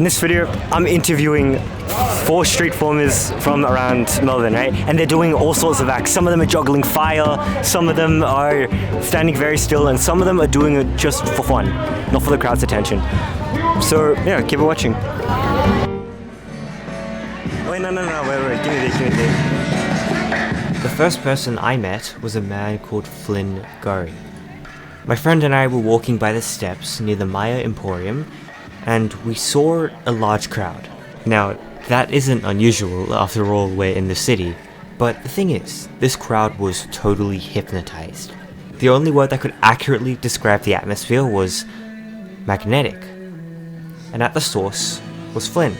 In this video, I'm interviewing 4 street performers from around Melbourne, right? And they're doing all sorts of acts. Some of them are juggling fire, some of them are standing very still, and some of them are doing it just for fun, not for the crowd's attention. So yeah, keep it watching. Wait, no, wait, give me the. The first person I met was a man called Flynn Gurry. My friend and I were walking by the steps near the Maya Emporium, and we saw a large crowd. Now, that isn't unusual, after all we're in the city, but the thing is, this crowd was totally hypnotized. The only word that could accurately describe the atmosphere was magnetic. And at the source was Flynn.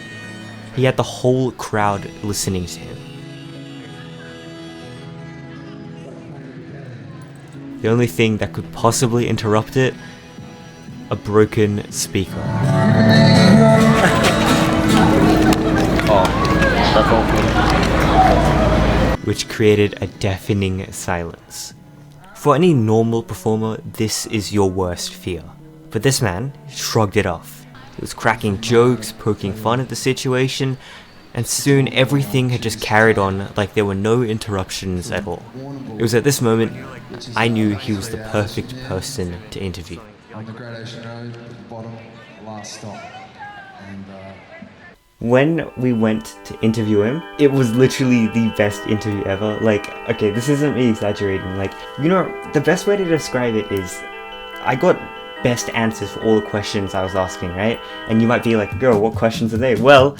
He had the whole crowd listening to him. The only thing that could possibly interrupt it, a broken speaker. Which created a deafening silence. For any normal performer, this is your worst fear. But this man shrugged it off. He was cracking jokes, poking fun at the situation, and soon everything had just carried on like there were no interruptions at all. It was at this moment I knew he was the perfect person to interview. On the Gradation Road, at the bottom, last stop. And when we went to interview him, it was literally the best interview ever. Like, okay, this isn't me exaggerating. Like, you know, the best way to describe it is I got best answers for all the questions I was asking, right? And you might be like, girl, what questions are they? Well,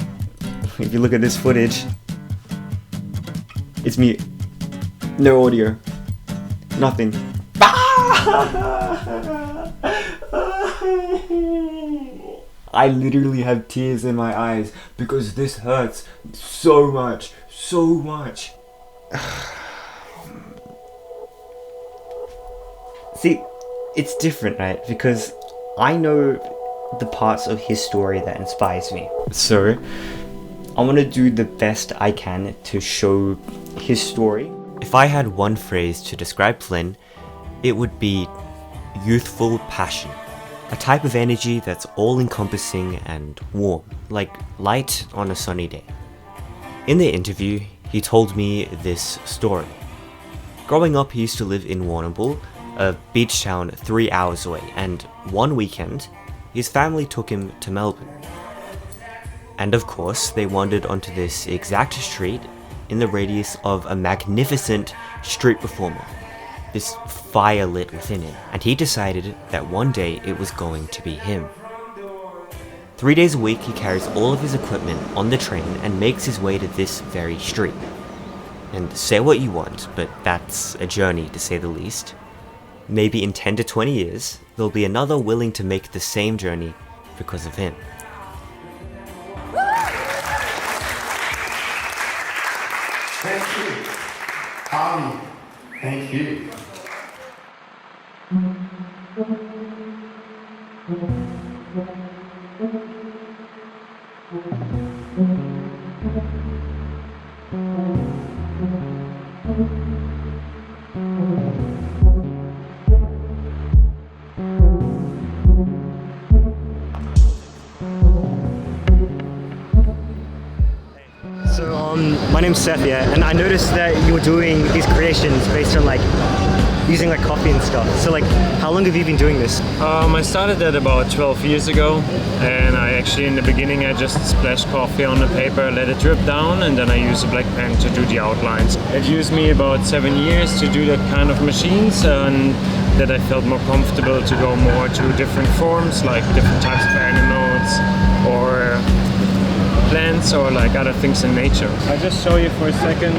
if you look at this footage, it's mute. No audio. Nothing. I literally have tears in my eyes because this hurts so much, so much. See, it's different, right? Because I know the parts of his story that inspires me. So, I want to do the best I can to show his story. If I had one phrase to describe Flynn, it would be youthful passion. A type of energy that's all-encompassing and warm, like light on a sunny day. In the interview, he told me this story. Growing up, he used to live in Warrnambool, a beach town 3 hours away, and one weekend, his family took him to Melbourne. And of course, they wandered onto this exact street in the radius of a magnificent street performer. This fire lit within him, and he decided that one day it was going to be him. 3 days a week he carries all of his equipment on the train and makes his way to this very street. And say what you want, but that's a journey to say the least. Maybe in 10 to 20 years, there'll be another willing to make the same journey because of him. thank you. Thank you. So my name's Seth, yeah, and I noticed that you were doing these creations based on like using like coffee and stuff. So like, how long have you been doing this? I started that about 12 years ago, and I actually in the beginning I just splashed coffee on the paper, let it drip down, and then I used a black pen to do the outlines. It used me about 7 years to do that kind of machines, and that I felt more comfortable to go more to different forms, like different types of animals or plants or like other things in nature. I'll just show you for a second,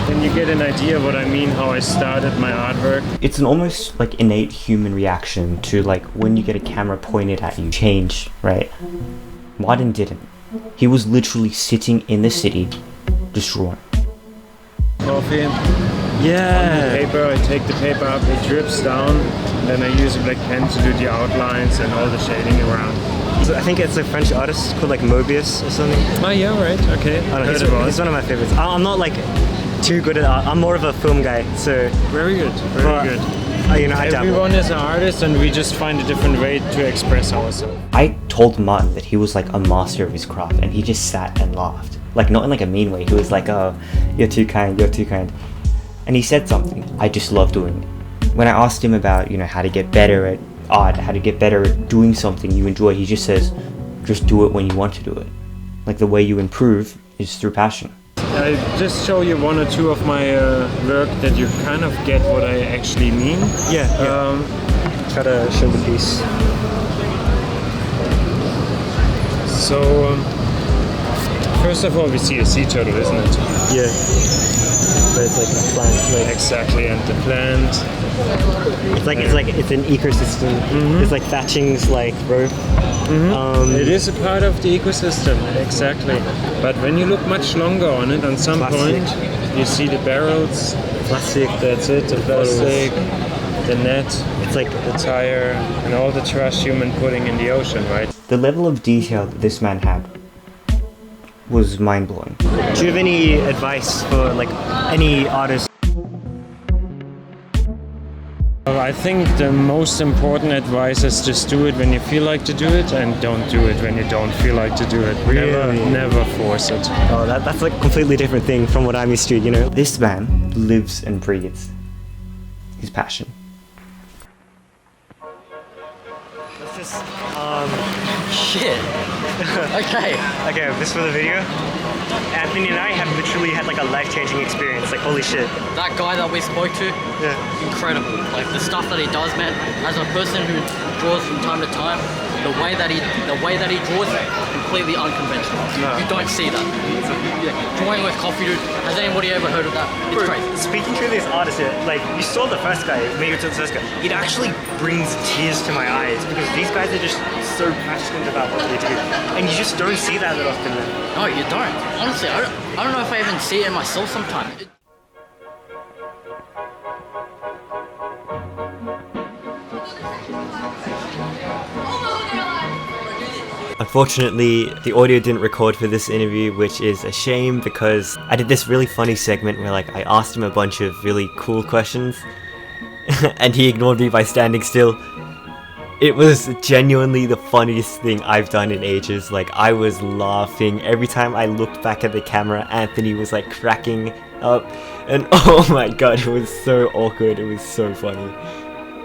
then you get an idea what I mean, how I started my artwork. It's an almost like innate human reaction to like when you get a camera pointed at you, change, right? Martin didn't. He was literally sitting in the city, just drawing. Coffee. Yeah. Paper, I take the paper up, it drips down, then I use a black pen to do the outlines and all the shading around. So I think it's a French artist called like Mobius or something. Oh yeah, right, okay. I don't know, he's one of my favorites. I'm not like too good at art. I'm more of a film guy, so. Very good, very good. you know, I dabble. Everyone is an artist, and we just find a different way to express ourselves. I told Martin that he was like a master of his craft, and he just sat and laughed. Like, not in like a mean way. He was like, oh, you're too kind, you're too kind. And he said something I just love doing. When I asked him about, you know, how to get better at art, how to get better at doing something you enjoy, he just says, just do it when you want to do it. Like, the way you improve is through passion. I just show you one or two of my work that you kind of get what I actually mean. Yeah. Try to show the piece. So, first of all, we see a sea turtle, isn't it? Yeah. But it's like a plant. Like, Exactly, and the plant. it's an ecosystem. It's like thatching's like rope. It is a part of the ecosystem, exactly. But when you look much longer on it, on some Plastic. point, you see the barrels. Plastic. That's it, the plastic, the net, It's like the tire, and all the trash human putting in the ocean, right? The level of detail that this man had was mind-blowing. Do you have any advice for like any artist? I think the most important advice is just do it when you feel like to do it, and don't do it when you don't feel like to do it. Really? Never force it. Oh, that's like a completely different thing from what I'm used to, you know? This man lives and breathes his passion. Let's just, Shit. Okay. okay, this for the video. Anthony and I have literally had like a life-changing experience, like holy shit. That guy that we spoke to, Yeah. incredible. Like the stuff that he does, man. As a person who draws from time to time, the way that he draws, completely unconventional. No. You don't see that. Yeah. Drawing with coffee, dude. Has anybody ever heard of that? It's Bro, crazy. speaking to this artist here, like you saw the first guy, maybe to the first guy, it actually brings tears to my eyes because these guys are just so passionate about what they do, and you just don't see that often. No, you don't. Honestly, I don't know if I even see it in myself sometimes. Unfortunately, the audio didn't record for this interview, which is a shame because I did this really funny segment where like I asked him a bunch of really cool questions and he ignored me by standing still. It was genuinely the funniest thing I've done in ages. Like, I was laughing every time I looked back at the camera. Anthony was like cracking up and oh my god, it was so awkward. It was so funny.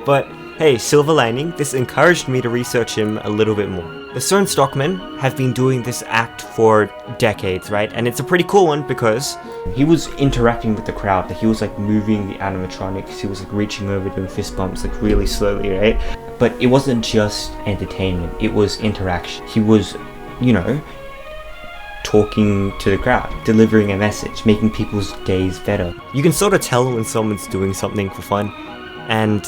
But hey, silver lining, this encouraged me to research him a little bit more. The Stone Stockmen have been doing this act for decades, right? And it's a pretty cool one because he was interacting with the crowd. He was like moving the animatronics. He was like reaching over doing fist bumps like really slowly, right? But it wasn't just entertainment, it was interaction. He was, you know, talking to the crowd, delivering a message, making people's days better. You can sort of tell when someone's doing something for fun, and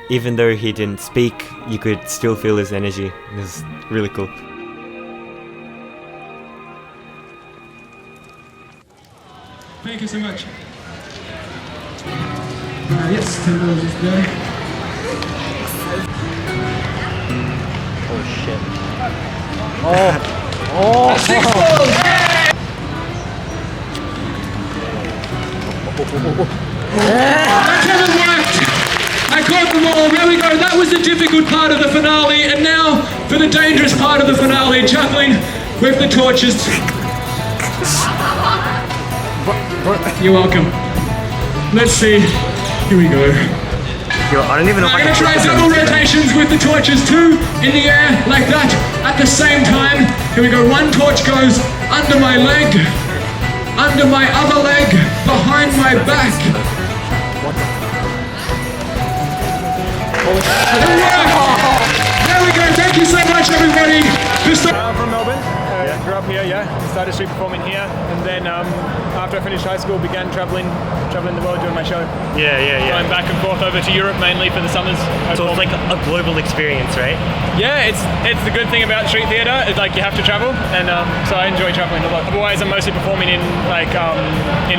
even though he didn't speak, you could still feel his energy. It was really cool. Thank you so much. Yes, $10 is there. Oh shit. That hasn't worked! I caught them all. There we go. That was the difficult part of the finale, and now for the dangerous part of the finale, juggling with the torches. You're welcome. Let's see. Here we go. Yo, I don't even know if I'm I gonna can try put this double on. rotations with the torches, two in the air like that at the same time. Here we go. One torch goes under my leg, under my other leg, behind my back. There we go. Thank you so much, everybody. I'm from Melbourne. Grew up here, started street performing here, and then after I finished high school, began traveling the world doing my show. Going back and forth over to Europe mainly for the summers. So it's like a global experience, right? Yeah, it's the good thing about street theatre. It's like you have to travel, and so I enjoy traveling a lot. Otherwise, I'm mostly performing in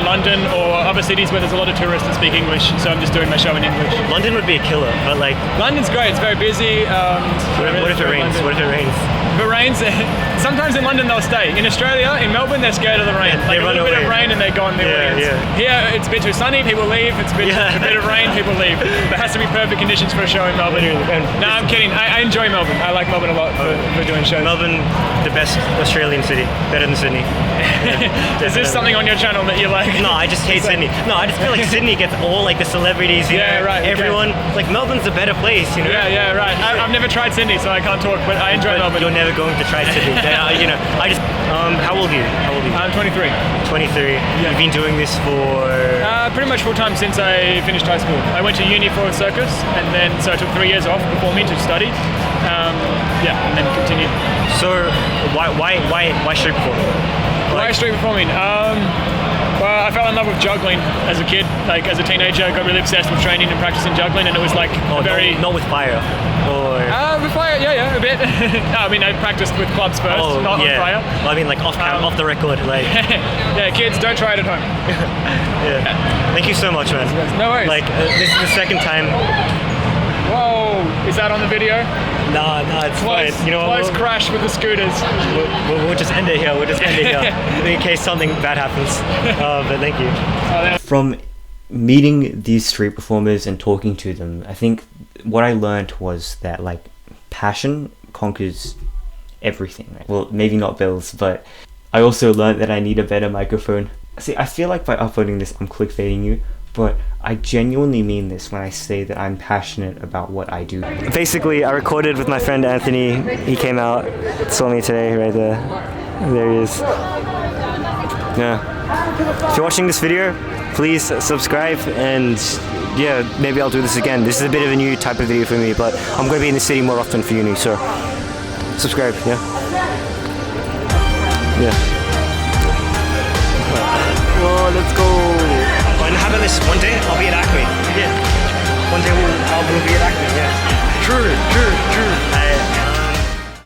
London or other cities where there's a lot of tourists that speak English. So I'm just doing my show in English. London would be a killer, but like, London's great. It's very busy. what if it rains? What if it rains? If it rains, sometimes in London they'll day. In Australia, in Melbourne, they're scared of the rain. Like a little bit of rain and they're gone. Here, it's a bit too sunny, people leave. It's a bit of rain, people leave. There has to be perfect conditions for a show in Melbourne. No, I'm kidding. I enjoy Melbourne. I like Melbourne a lot for doing shows. Melbourne, the best Australian city, better than Sydney. Is this something on your channel that you like? No, I just hate Sydney. No, I just feel like Sydney gets all like the celebrities, you know, right. everyone. Like Melbourne's a better place, you know. Yeah, right. I've never tried Sydney, so I can't talk, but I enjoy Melbourne. You're never going to try Sydney. You know, I just. How old are you? I'm 23. 23. You've been doing this for. Pretty much full time since I finished high school. I went to uni for a circus, and then so I took 3 years off performing to study. And then continued. So why street performing? Why street performing? Well, I fell in love with juggling as a kid. Like as a teenager, I got really obsessed with training and practicing juggling, and it was like not with fire. Or with fire, yeah, a bit. No, I mean I practiced with clubs first, not on fire. Well, I mean like off the record, like. Yeah, kids, don't try it at home. Thank you so much, man. No worries. Like this is the second time. Whoa, is that on the video? No, it's fine. You know, close crash with the scooters. We'll just end it here. In case something bad happens. But thank you. From meeting these street performers and talking to them, I think what I learned was that like passion conquers everything. Right? Well, maybe not bills, but I also learned that I need a better microphone. See, I feel like by uploading this, I'm clickbaiting you. But I genuinely mean this when I say that I'm passionate about what I do. Basically, I recorded with my friend Anthony. He came out, saw me today, right there. There he is. Yeah. If you're watching this video, please subscribe and yeah, maybe I'll do this again. This is a bit of a new type of video for me, but I'm going to be in the city more often for uni, so subscribe, yeah. Well, let's go. And how about this? One day I'll be at Acme. Yeah. One day I'll be at Acme. Yeah. True.